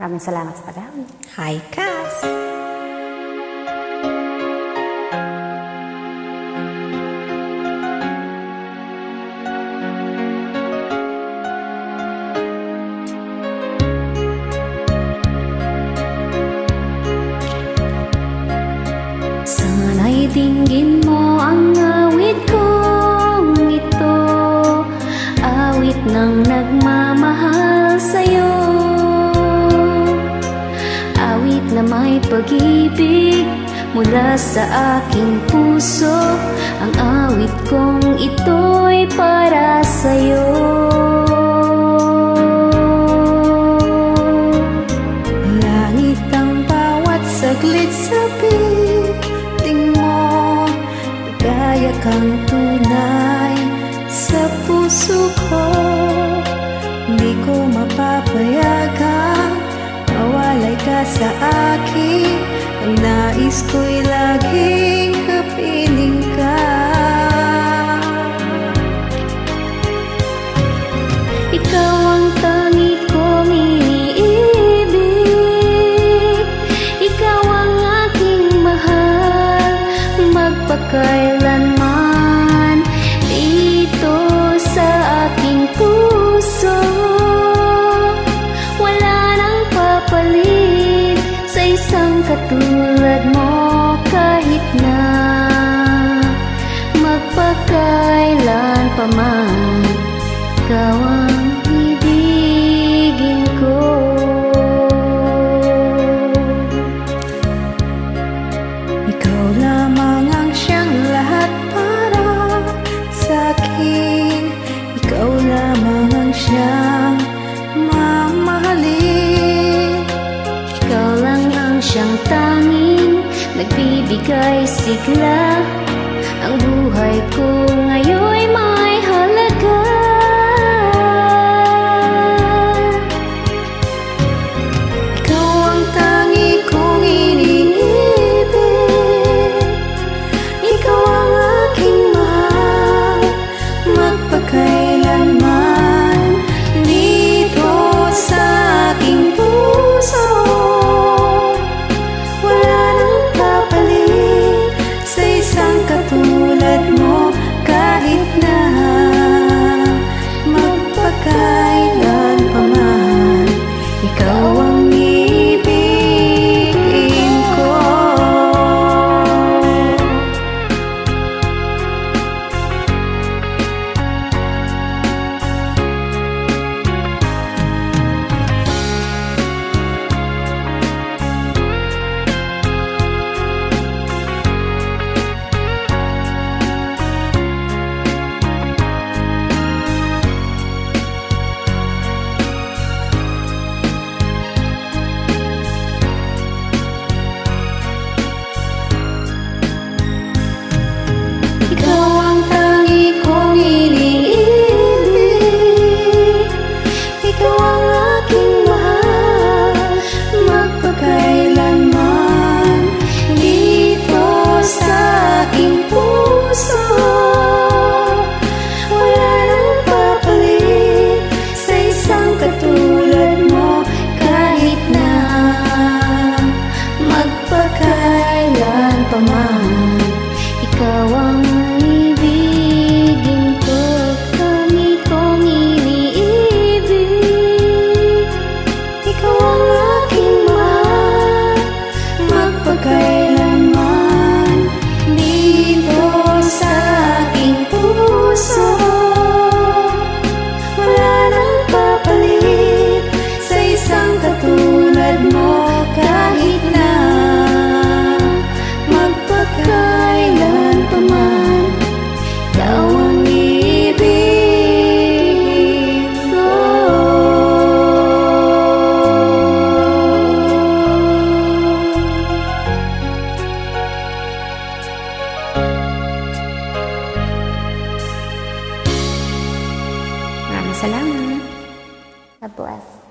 Maraming salamat sa pag-amin. Hi, Cass! Sana'y dinggin mo ang awit kong ito, awit ng nagmamahal sa'yo, awit na may pag-ibig mula sa aking puso. Ang awit kong ito'y para sa'yo. Langit ang bawat saglit sa piling mo, ligaya kang tunay sa puso ko. Hindi ko mapapayagan mawalay ka sa akin. Ang nais ko'y laging kapiling ka. Ikaw ang tangi kong iniibig, ikaw ang aking mahal, magpakailanman dito sa aking puso. Wala nang papalit sa isang katulad mo, kahit na magpakailan pa man. Ikaw ang ibigin ko. Ikaw lamang ang siyang lahat para sa'kin. Ikaw lamang ang siyang mamahalin. Ikaw lang ang siyang tanging nagbibigay sigla. Ang buhay ko ngayon'y may halaga. Ikaw ang tangi kong iniibig, ikaw ang aking mahal, magpakailanman dito sa aking puso. Wala nang papalit sa isang katulad mo, kahit na magpakailan pa man. Ikaw ang ibigin ko. Ikaw ang tangi kong iniibig, ikaw ang aking mahal, magpakailanman dito sa aking puso. Wala nang papalit sa isang katulad mo, kahit na magpakailan pa man. Ikaw ang ibigin ko, tangi kong iniibig, ikaw ang aking mahal, magpakailanman dito sa aking puso. Wala nang papalit sa isang katulad mo, kahit na magpakailan pa man. Ikaw ang ibigin ko. Maraming salamat. God bless.